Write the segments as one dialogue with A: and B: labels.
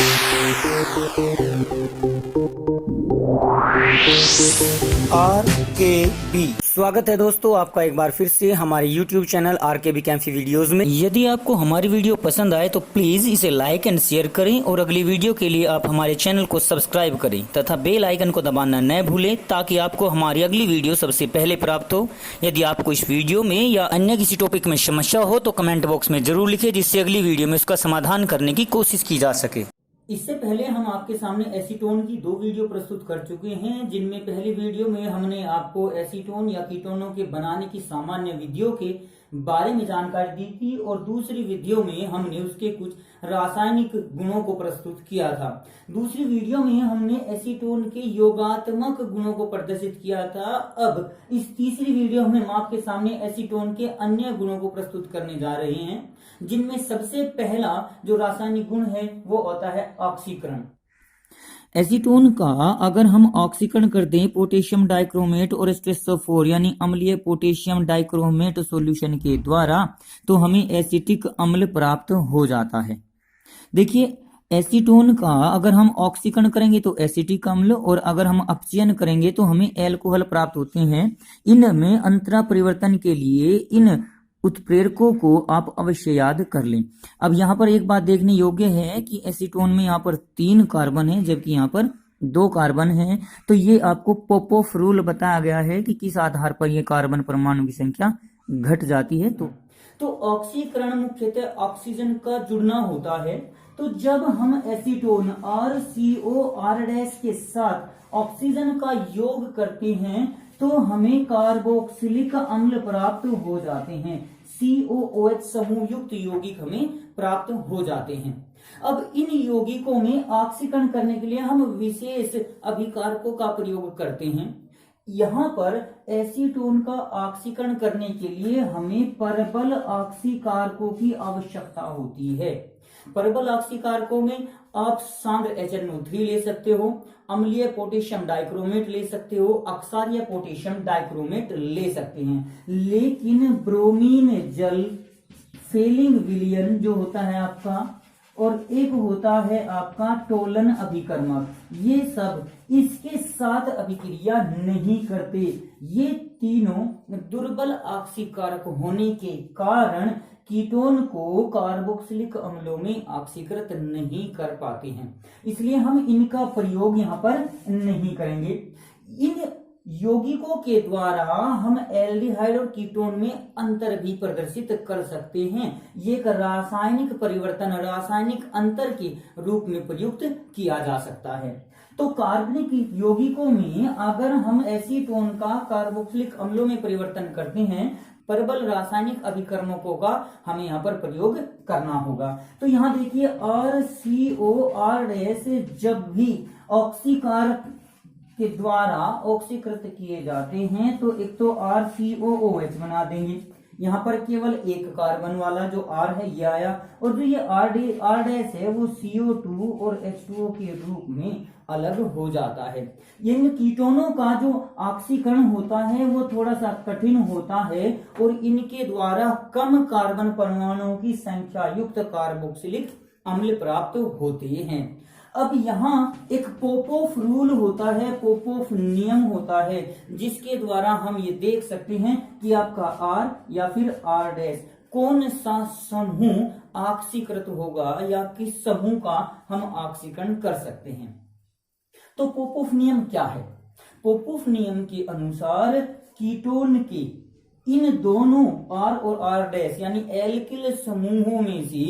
A: RKB स्वागत है दोस्तों आपका एक बार फिर से हमारे YouTube चैनल RKB कैंफी वीडियोस में। यदि आपको हमारी वीडियो पसंद आए तो प्लीज इसे लाइक एंड शेयर करें और अगली वीडियो के लिए आप हमारे चैनल को सब्सक्राइब करें तथा बेल आइकन को दबाना न भूलें ताकि आपको हमारी अगली वीडियो सबसे पहले प्राप्त हो। यदि आपको इस वीडियो में या अन्य किसी टॉपिक में समस्या हो तो कमेंट बॉक्स में जरूर लिखें, जिससे अगली वीडियो में उसका समाधान करने की कोशिश की जा सके। इससे पहले हम आपके सामने एसीटोन की 2 वीडियो प्रस्तुत कर चुके हैं, जिनमें पहली वीडियो में हमने आपको एसीटोन या कीटोनों के बनाने की सामान्य विधियों के बारे में जानकारी दी थी और दूसरी वीडियो में हमने उसके कुछ रासायनिक गुणों को प्रस्तुत किया था। दूसरी वीडियो में हमने एसीटोन के योगात्मक गुणों को प्रदर्शित किया था। अब इस तीसरी वीडियो में हम आपके सामने एसीटोन के अन्य गुणों को प्रस्तुत करने जा रहे हैं, जिनमें सबसे पहला जो रासायनिक गुण है वो होता है ऑक्सीकरण। एसीटोन का अगर हम ऑक्सीकरण कर दें पोटेशियम डाइक्रोमेट और स्ट्रेसोफोर यानी अम्लीय पोटेशियम डाइक्रोमेट सॉल्यूशन के द्वारा, तो हमें एसिटिक अम्ल प्राप्त हो जाता है। देखिए, एसीटोन का अगर हम ऑक्सीकरण करेंगे तो एसिटिक अम्ल और अगर हम अपचयन करेंगे तो हमें एल्कोहल प्राप्त होते हैं। इनमें अंतरा परिवर्तन के लिए इन उत्प्रेरकों को आप अवश्य याद कर लें। अब यहाँ पर एक बात देखने योग्य है कि एसीटोन में यहाँ पर 3 कार्बन है जबकि यहाँ पर 2 कार्बन है। तो ये आपको पोपोफ रूल बताया गया है कि किस आधार पर ये कार्बन परमाणु की संख्या घट जाती है। तो ऑक्सीकरण मुख्यतः ऑक्सीजन का जुड़ना होता है। तो जब हम एसीटोन RCOR- के साथ ऑक्सीजन का योग करते हैं तो हमें कार्बोक्सिलिक अम्ल प्राप्त हो जाते हैं। COOH समूह युक्त यौगिक हमें प्राप्त हो जाते हैं। अब इन यौगिकों में ऑक्सीकरण करने के लिए हम विशेष अभिकारकों का प्रयोग करते हैं। यहाँ पर एसीटोन का ऑक्सीकरण करने के लिए हमें परबल ऑक्सीकारकों की आवश्यकता होती है। परबल ऑक्सीकारकों में आप सांद्र HNO3 ले सकते हो, अम्लीय पोटेशियम डाइक्रोमेट ले सकते हो, अक्सारीय पोटेशियम डाइक्रोमेट ले सकते हैं। लेकिन ब्रोमीन जल, फेलिंग विलियन जो होता है आपका, और एक होता है आपका टोलन अभिकर्मक, ये सब इसके साथ अभिक्रिया नहीं करते। ये तीनों दुर्बल ऑक्सीकारक होने के कारण कीटोन को कार्बोक्सिलिक अम्लों में ऑक्सीकृत नहीं कर पाते हैं, इसलिए हम इनका प्रयोग यहाँ पर नहीं करेंगे। इन यौगिकों के द्वारा हम एल्डिहाइड और कीटोन में अंतर भी प्रदर्शित कर सकते हैं। ये एक रासायनिक परिवर्तन, रासायनिक अंतर के रूप में प्रयुक्त किया जा सकता है। तो कार्बनिक यौगिकों में अगर हम एसीटोन का कार्बोक्सिलिक अम्लों में परिवर्तन करते हैं, परबल रासायनिक अभिकर्मकों का हमें यहाँ पर प्रयोग करना होगा। तो यहाँ देखिए RCOR- जब भी ऑक्सीकारक के द्वारा ऑक्सीकृत किए जाते हैं तो एक तो RCOOH बना देंगे। यहाँ पर केवल एक कार्बन वाला जो R है ये आया, और जो ये R' है वो CO2 और H2O के रूप में अलग हो जाता है। इन कीटोनों का जो ऑक्सीकरण होता है वो थोड़ा सा कठिन होता है और इनके द्वारा कम कार्बन परमाणुओं की संख्या युक्त कार्बोक्सिलिक अम्ल प्राप्त होते हैं। अब यहाँ एक पोपोफ रूल होता है, पोपोफ नियम होता है, जिसके द्वारा हम ये देख सकते हैं कि आपका R या फिर R' कौन सा समूह ऑक्सीकृत होगा या किस समूह का हम ऑक्सीकरण कर सकते हैं। तो पोपोफ नियम क्या है? पोपोफ नियम के अनुसार कीटोन के इन दोनों R और R' यानी एल्किल समूहों में से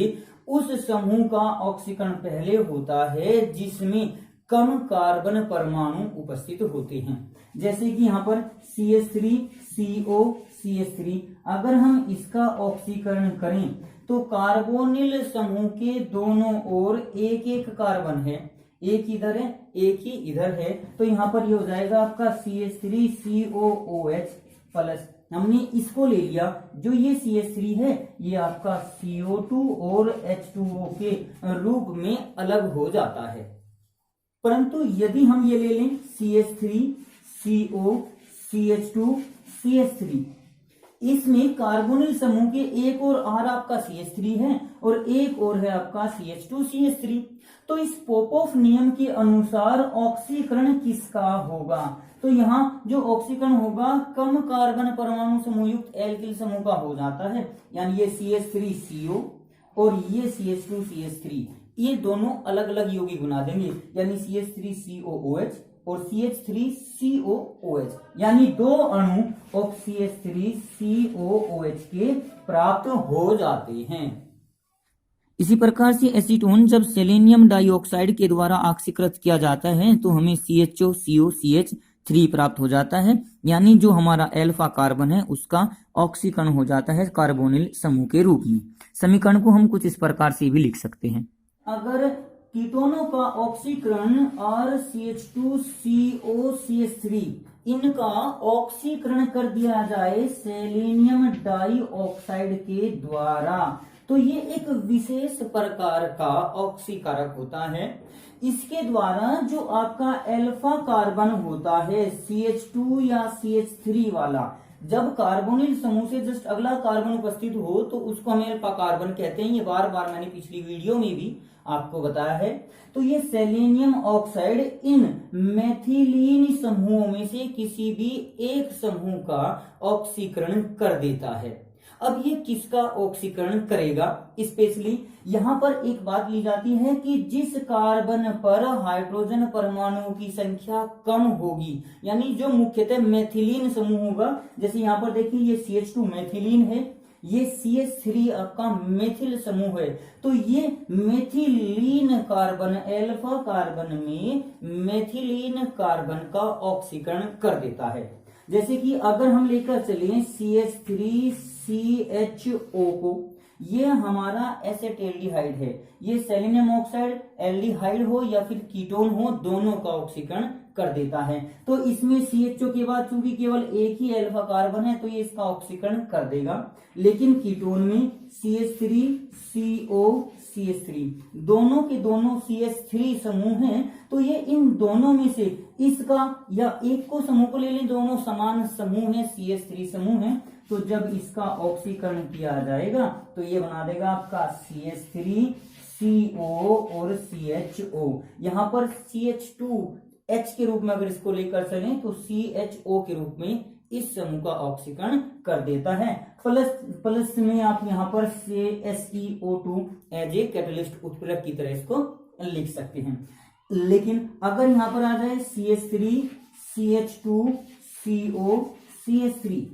A: उस समूह का ऑक्सीकरण पहले होता है जिसमें कम कार्बन परमाणु उपस्थित होते हैं। जैसे कि यहाँ पर CH3CO CH3, अगर हम इसका ऑक्सीकरण करें तो कार्बोनिल समूह के दोनों ओर एक एक कार्बन है, एक इधर है एक ही इधर है, तो यहाँ पर ये हो जाएगा आपका CH3COOH प्लस। हमने इसको ले लिया, जो ये CH3 है ये आपका CO2 और H2O के रूप में अलग हो जाता है। परंतु यदि हम ये ले लें CH3CO CH2 CH3, इसमें कार्बोनिल समूह के एक और R आपका CH3 है और एक और है आपका CH2CH3। तो इस पोपोफ नियम के अनुसार ऑक्सीकरण किसका होगा? तो यहाँ जो ऑक्सीकरण होगा कम कार्बन परमाणु समूह युक्त एल्किल समूह का हो जाता है, यानी ये CH3CO और ये CH2CH3, ये दोनों अलग अलग यौगिक बना देंगे, यानी CH3COOH और CH3COOH, यानी दो अणु CH3COOH के प्राप्त हो जाते हैं। इसी प्रकार से एसीटोन जब सेलेनियम डाइऑक्साइड के द्वारा ऑक्सीकृत किया जाता है तो हमें CHO-COCH3 प्राप्त हो जाता है, यानी जो हमारा अल्फा कार्बन है उसका ऑक्सीकरण हो जाता है कार्बोनिल समूह के रूप में। समीकरण को हम कुछ इस प्रकार से भी लिख सकते हैं। अगर कीटोनों का ऑक्सीकरण और CH2COCH3 इनका ऑक्सीकरण कर दिया जाए सेलेनियम डाइऑक्साइड के द्वारा, तो ये एक विशेष प्रकार का ऑक्सीकारक होता है। इसके द्वारा जो आपका अल्फा कार्बन होता है CH2 या CH3 वाला, जब कार्बोनिल समूह से जस्ट अगला कार्बन उपस्थित हो तो उसको हम अल्फा कार्बन कहते हैं। ये बार बार मैंने पिछली वीडियो में भी आपको बताया है। तो ये सेलेनियम ऑक्साइड इन मेथिलीन समूहों में से किसी भी एक समूह का ऑक्सीकरण कर देता है। अब ये किसका ऑक्सीकरण करेगा? स्पेशली यहाँ पर एक बात ली जाती है कि जिस कार्बन पर हाइड्रोजन परमाणुओं की संख्या कम होगी, यानी जो मुख्यतः मेथिलीन समूह होगा, जैसे यहाँ पर देखिए ये CH2 मेथिलीन है, ये CH3 आपका मेथिल समूह है, तो ये मेथिलीन कार्बन अल्फा कार्बन में मेथिलीन कार्बन का ऑक्सीकरण कर देता है। जैसे कि अगर हम लेकर चलें CH3CHO को, ये हमारा एसेटेल्डिहाइड है, ये सेलेनियम ऑक्साइड एल्डिहाइड हो या फिर कीटोन हो, दोनों का ऑक्सीकरण कर देता है। तो इसमें CHO के बाद चूंकि केवल एक ही अल्फा कार्बन है तो ये इसका ऑक्सीकरण कर देगा, लेकिन कीटोन में CH3COCH3 दोनों के दोनों CH3 समूह हैं, तो ये इन दोनों में से इसका या एक को समूह को ले लें, दोनों समान समूह है, CH3 समूह है, तो जब इसका ऑक्सीकरण किया जाएगा तो ये बना देगा आपका CH3CO और CHO। यहाँ पर CH2H के रूप में अगर इसको लेकर चलें तो CHO के रूप में इस समूह का ऑक्सीकरण कर देता है। प्लस में आप यहाँ पर SeO2 एज ए कैटलिस्ट उत्प्रेरक की तरह इसको लिख सकते हैं। लेकिन अगर यहाँ पर आ जाए CH3CH2COCH3,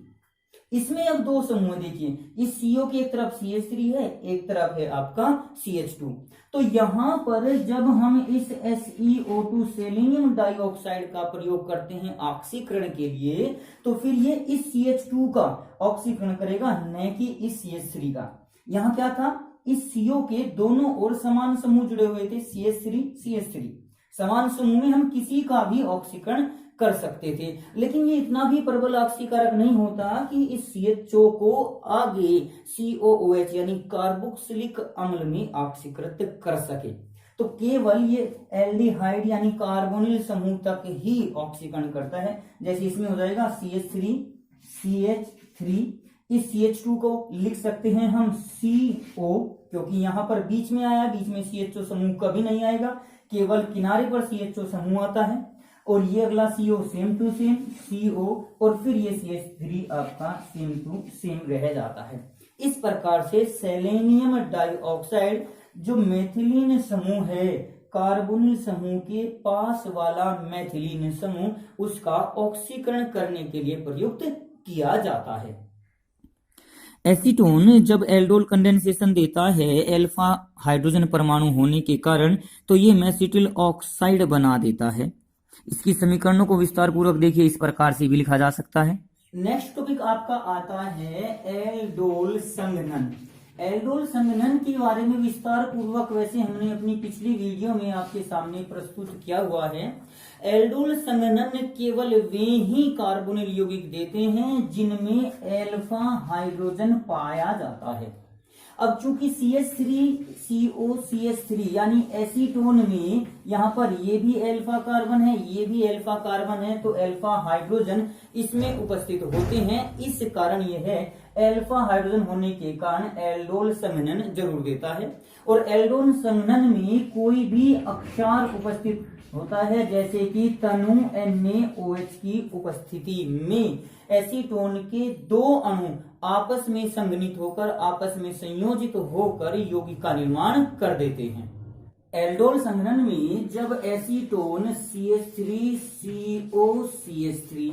A: इसमें अब दो समूह देखिए, इस CO की एक तरफ CH3 है, एक तरफ है आपका CH2। तो यहां पर जब हम इस SeO2 सेलेनियम डाइऑक्साइड का प्रयोग करते हैं ऑक्सीकरण के लिए, तो फिर ये इस CH2 का ऑक्सीकरण करेगा, न कि इस CH3 का। यहाँ क्या था, इस CO के दोनों ओर समान समूह जुड़े हुए थे, CH3 समान समूह में हम किसी का भी ऑक्सीकरण कर सकते थे, लेकिन ये इतना भी प्रबल ऑक्सीकारक नहीं होता कि इस CHO को आगे COOH यानी कार्बोक्सिलिक अम्ल में ऑक्सीकृत कर सके। तो केवल ये एल्डिहाइड यानी कार्बोनिल समूह तक ही ऑक्सीकरण करता है। जैसे इसमें हो जाएगा CH3 इस CH2 को लिख सकते हैं हम CO, क्योंकि यहां पर बीच में आया, बीच में CHO समूह कभी नहीं आएगा, केवल किनारे पर CHO समूह आता है। और ये अगला CO same to same CO, और फिर ये CH3 आपका सेम टू सेम रह जाता है। इस प्रकार से सेलेनियम डाइऑक्साइड जो मेथिलीन समूह है, कार्बोनिल समूह के पास वाला मेथिलीन समूह, उसका ऑक्सीकरण करने के लिए प्रयुक्त किया जाता है। एसीटोन जब एल्डोल कंडेंसेशन देता है अल्फा हाइड्रोजन परमाणु होने के कारण, तो ये मेसिटिल ऑक्साइड बना देता है। इसकी समीकरणों को विस्तार पूर्वक देखिए, इस प्रकार से भी लिखा जा सकता है। नेक्स्ट टॉपिक आपका आता है एल्डोल संघनन। एल्डोल संघनन के बारे में विस्तार पूर्वक वैसे हमने अपनी पिछली वीडियो में आपके सामने प्रस्तुत किया हुआ है। एल्डोल संघनन केवल वे ही कार्बोनिल यौगिक देते हैं जिनमें अल्फा हाइड्रोजन पाया जाता है। अब चूंकि CH3COCH3 यानी एसीटोन में यहाँ पर ये भी अल्फा कार्बन है, ये भी अल्फा कार्बन है, तो अल्फा हाइड्रोजन इसमें उपस्थित होते हैं। इस कारण यह है अल्फा हाइड्रोजन होने के कारण एल्डोल संघनन जरूर देता है। और एल्डोल संघनन में कोई भी अक्षार उपस्थित होता है, जैसे कि तनु NaOH की उपस्थिति में एसीटोन के दो अणु आपस में संघनित होकर आपस में संयोजित होकर यौगिक का निर्माण कर देते हैं। एल्डोल संघनन में जब एसीटोन CH3COCH3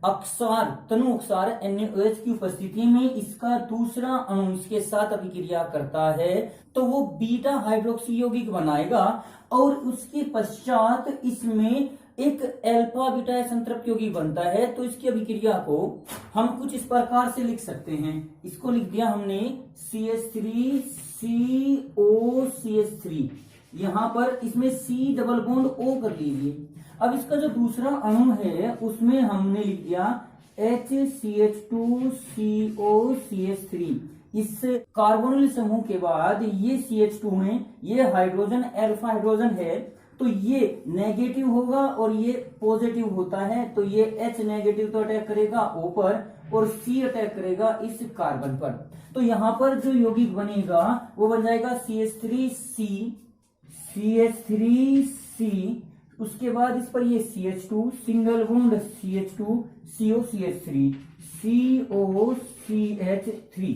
A: अक्षार तनु अक्षार NaOH की उपस्थिति में इसका दूसरा अणु इसके साथ अभिक्रिया करता है तो वो बीटा हाइड्रोक्सी यौगिक बनाएगा और उसके पश्चात इसमें एक अल्फा बीटा संतृप्त यौगिक बनता है। तो इसकी अभिक्रिया को हम कुछ इस प्रकार से लिख सकते हैं। इसको लिख दिया हमने CH3COCH3, यहाँ पर इसमें C डबल बॉन्ड O कर लीजिए। अब इसका जो दूसरा अणु है उसमें हमने लिख दिया HCH2COCH3। इस कार्बोनिल समूह के बाद ये CH2 है, ये हाइड्रोजन अल्फा हाइड्रोजन है, तो ये नेगेटिव होगा और ये पॉजिटिव होता है। तो ये H नेगेटिव तो अटैक करेगा O पर और C अटैक करेगा इस कार्बन पर। तो यहाँ पर जो यौगिक बनेगा वो बन जाएगा CH3C, उसके बाद इस पर ये CH2 single bond CH2 COCH3 COCH3।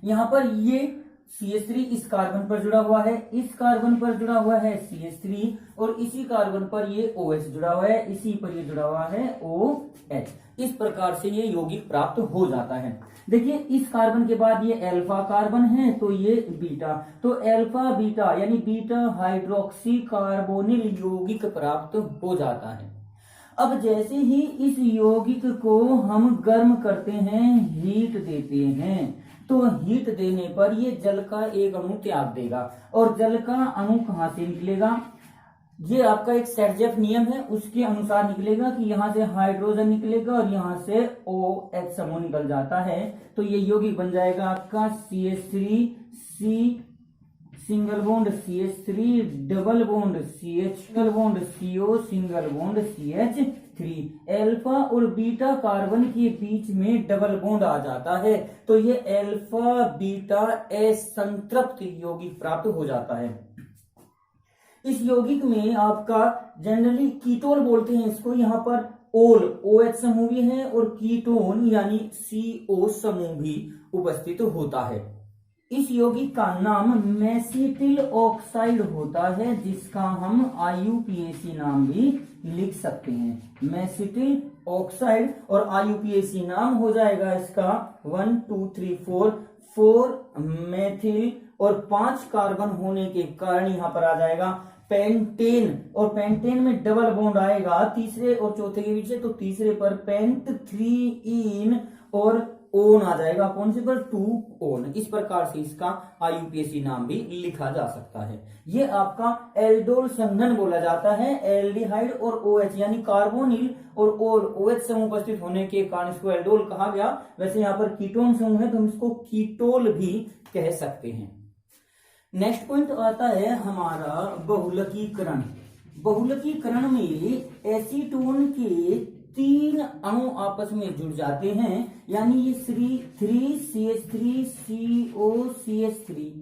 A: यहाँ पर ये CH3 इस कार्बन पर जुड़ा हुआ है, इस कार्बन पर जुड़ा हुआ है CH3 और इसी कार्बन पर ये OH जुड़ा हुआ है, इसी पर ये जुड़ा हुआ है OH। इस प्रकार से ये यौगिक प्राप्त हो जाता है। देखिए इस कार्बन के बाद ये अल्फा कार्बन है तो ये बीटा, तो अल्फा बीटा यानी बीटा हाइड्रोक्सी कार्बोनिल यौगिक प्राप्त हो जाता है। अब जैसे ही इस यौगिक को हम गर्म करते हैं, हीट देते हैं, तो हीट देने पर ये जल का एक अणु त्याग देगा और जल का अणु कहां से निकलेगा, ये आपका एक सेरजेफ नियम है, उसके अनुसार निकलेगा कि यहाँ से हाइड्रोजन निकलेगा और यहाँ से OH समूह निकल जाता है। तो ये यौगिक बन जाएगा आपका CH3C single bond CH3 double bond CH single bond CO single bond CH3। Alpha और बीटा कार्बन के बीच में डबल बॉन्ड आ जाता है तो ये अल्फा बीटा असंतृप्त यौगिक प्राप्त हो जाता है। इस यौगिक में आपका जनरली कीटोन बोलते हैं इसको, यहाँ पर ओल OH समूह भी है और कीटोन यानी CO समूह भी उपस्थित होता है। इस यौगिक का नाम मेसिटिल ऑक्साइड होता है, जिसका हम IUPAC नाम भी लिख सकते हैं। मेसिटिल ऑक्साइड और IUPAC नाम हो जाएगा इसका 1 2 3 4 मेथिल और 5 कार्बन होने के कारण यहाँ पर आ जाएगा पेंटेन, और पेंटेन में डबल बॉन्ड आएगा तीसरे और चौथे के बीच, तो तीसरे पर पेंट 3 और ओन आ जाएगा, कौन से पर 2 ओन। इस प्रकार से इसका IUPAC नाम भी लिखा जा सकता है। ये आपका एल्डोल संघनन बोला जाता है। एल्डिहाइड और OH यानी कार्बोनिल और OH समूह उपस्थित होने के कारण इसको एल्डोल कहा गया। वैसे यहाँ पर कीटोन समूह है तो हम इसको कीटोल भी कह सकते हैं। नेक्स्ट पॉइंट आता है हमारा बहुलकीकरण। बहुलकीकरण में एसीटोन के 3 अणु आपस में जुड़ जाते हैं, यानी ये 3CH3COCH3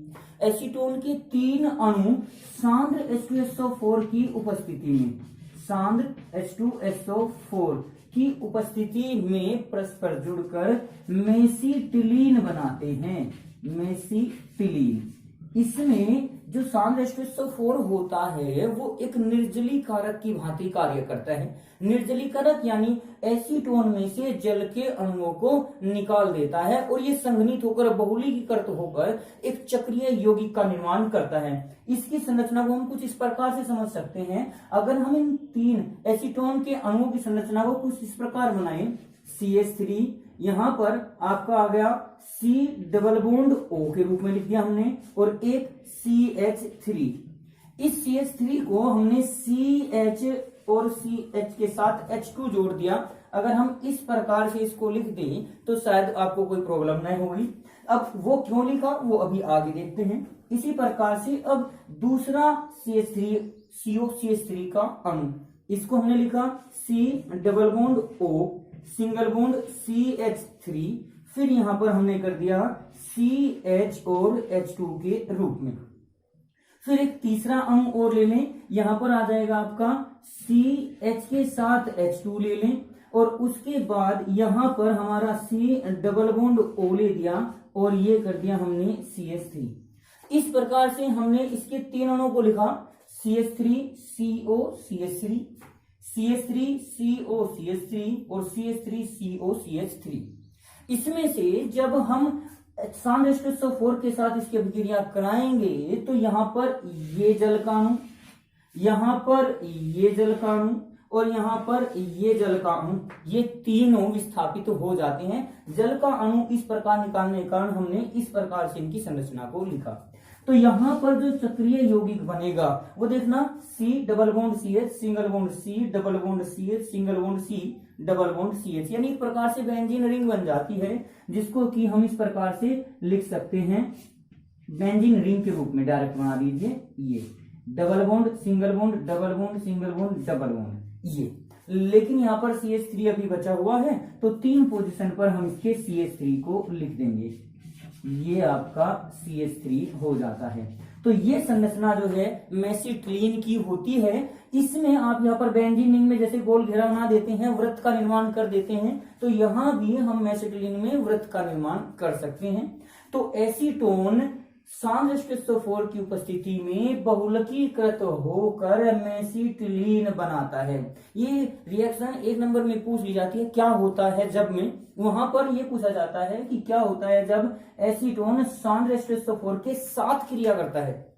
A: एसीटोन के 3 अणु सांद्र H2SO4 की उपस्थिति में, सांद्र H2SO4 की उपस्थिति में परस्पर जुड़कर मेसिटिलीन बनाते हैं। मेसिटिलीन, इसमें जो सांद्र H2SO4 होता है वो एक निर्जलीकारक की भांति कार्य करता है। निर्जलीकारक यानी एसीटोन में से जल के अणुओं को निकाल देता है और ये संघनित होकर बहुलीकृत होकर एक चक्रीय यौगिक का निर्माण करता है। इसकी संरचना को हम कुछ इस प्रकार से समझ सकते हैं। अगर हम इन 3 एसीटोन के अणुओं की संरचना को कुछ इस प्रकार बनाएं, CH3 यहाँ पर आपका आ गया C डबल बॉन्ड O के रूप में लिख दिया हमने, और एक CH3। इस CH3 को हमने CH और CH के साथ H2 जोड़ दिया। अगर हम इस प्रकार से इसको लिख दें तो शायद आपको कोई प्रॉब्लम नहीं होगी। अब वो क्यों लिखा वो अभी आगे देखते हैं। इसी प्रकार से अब दूसरा CH3 का अणु, इसको हमने लिखा C double bond O single bond CH3 फिर यहाँ पर हमने कर दिया CH और H2 के रूप में। फिर एक तीसरा अणु और ले लें, यहां पर आ जाएगा आपका CH के साथ H2 ले लें, और उसके बाद यहां पर हमारा C डबल बॉन्ड O ले दिया और ये कर दिया हमने CH3। इस प्रकार से हमने इसके 3 अणुओं को लिखा, CH3 CO CH3, CH3 CO CH3 और CH3 CO CH3। इसमें से जब हम SN4 के साथ इसकी अभिक्रिया कराएंगे तो यहां पर ये जल का अणु, यहां पर ये जल का अणु और यहां पर ये जल का अणु, ये तीनों विस्थापित हो जाते हैं। जल का अणु इस प्रकार निकालने के कारण हमने इस प्रकार से इनकी संरचना को लिखा। तो यहां पर जो चक्रीय यौगिक बनेगा वो देखना, C double bond CH single bond C double bond CH single bond C double bond CH, यानी एक प्रकार से बेंजीन रिंग बन जाती है, जिसको कि हम इस प्रकार से लिख सकते हैं बेंजीन रिंग के रूप में। डायरेक्ट बना दीजिए, ये double bond single bond double bond single bond double bond ये। लेकिन यहाँ पर CH3 अभी बचा हुआ है, तो 3 पोजीशन पर हम इसके CH3 को लिख देंगे, ये आपका CH3 हो जाता है। तो ये संरचना जो है मेसिटिलीन की होती है। इसमें आप यहाँ पर बेंजीन रिंग में जैसे गोल घेरा बना देते हैं, वृत्त का निर्माण कर देते हैं, तो यहां भी हम मेसिटिलीन में वृत्त का निर्माण कर सकते हैं। तो एसीटोन SN4 की उपस्थिति में बहुलकीकृत होकर मेसिटिलीन बनाता है। ये रिएक्शन 1 नंबर में पूछ ली जाती है, क्या होता है जब में, वहां पर ये पूछा जाता है कि क्या होता है जब एसीटोन SN4 के साथ क्रिया करता है।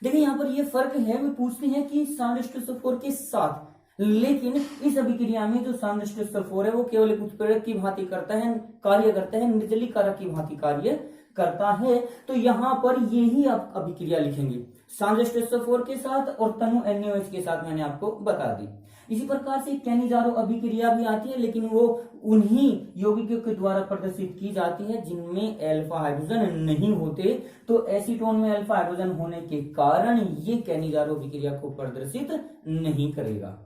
A: देखिए यहाँ पर ये फर्क है, वे पूछते हैं कि SN4 के साथ, लेकिन इस अभिक्रिया में जो SN4 है वो केवल एक उत्प्रेरक की भांति कार्य करता है, निर्जलीकारक की भांति कार्य करता है। तो यहां पर यही आप अभिक्रिया लिखेंगे SN4 के साथ और तनु NaOH के साथ, मैंने आपको बता दी। इसी प्रकार से कैनिजारो अभिक्रिया भी आती है, लेकिन वो उन्हीं यौगिकों के द्वारा प्रदर्शित की जाती है जिनमें अल्फा हाइड्रोजन नहीं होते। तो एसीटोन में अल्फा हाइड्रोजन होने के कारण ये कैनिजारो अभिक्रिया को प्रदर्शित नहीं करेगा।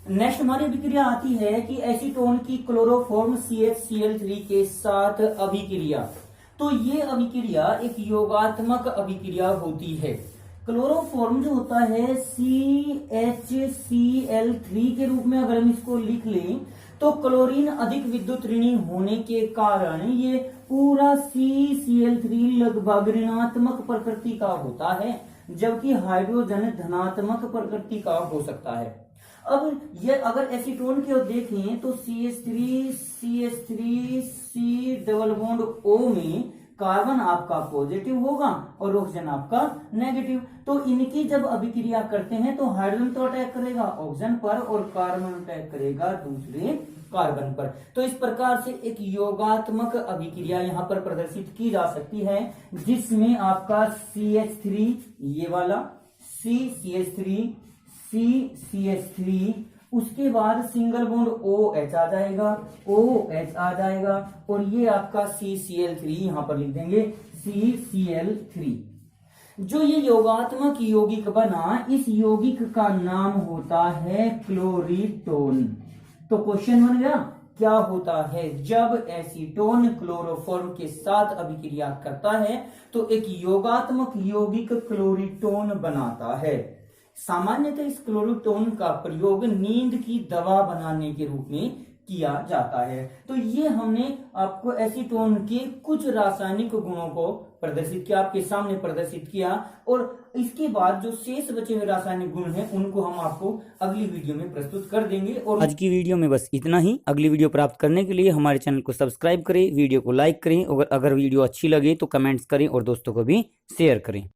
A: नेक्स्ट हमारी अभिक्रिया आती है कि एसीटोन की क्लोरोफॉर्म CHCl3 के साथ अभिक्रिया। तो ये अभिक्रिया एक योगात्मक अभिक्रिया होती है। क्लोरोफॉर्म जो होता है CHCl3 के रूप में अगर हम इसको लिख लें, तो क्लोरीन अधिक विद्युत ऋणी होने के कारण ये पूरा CCl3 लगभग ऋणात्मक प्रकृति का होता है, जबकि हाइड्रोजन धनात्मक प्रकृति का हो सकता है। अब ये अगर एसीटोन की ओर देखें तो CH3 C double bond O में कार्बन आपका पॉजिटिव होगा और ऑक्सीजन आपका नेगेटिव। तो इनकी जब अभिक्रिया करते हैं तो हाइड्रोजन तो अटैक करेगा ऑक्सीजन पर और कार्बन अटैक करेगा दूसरे कार्बन पर। तो इस प्रकार से एक योगात्मक अभिक्रिया यहाँ पर प्रदर्शित की जा सकती है, जिसमें आपका CH3 ये वाला CH3 CH3, उसके बाद सिंगल बॉन्ड OH आ जाएगा, OH आ जाएगा और ये आपका CCl3 यहां पर लिख देंगे CCl3। जो ये योगात्मक यौगिक बना, इस यौगिक का नाम होता है क्लोरीटोन। तो क्वेश्चन बन गया, क्या होता है जब एसीटोन क्लोरोफॉर्म के साथ अभिक्रिया करता है तो एक योगात्मक यौगिक क्लोरीटोन बनाता है। सामान्यतः इस क्लोरीटोन का प्रयोग नींद की दवा बनाने के रूप में किया जाता है। तो ये हमने आपको एसीटोन के कुछ रासायनिक गुणों को प्रदर्शित किया, आपके सामने प्रदर्शित किया, और इसके बाद जो शेष बचे हुए रासायनिक गुण हैं उनको हम आपको अगली वीडियो में प्रस्तुत कर देंगे। और आज की वीडियो में बस इतना ही। अगली वीडियो प्राप्त करने के लिए हमारे चैनल को सब्सक्राइब करें, वीडियो को लाइक करें, और अगर वीडियो अच्छी लगे तो कमेंट्स करें और दोस्तों को भी शेयर करें।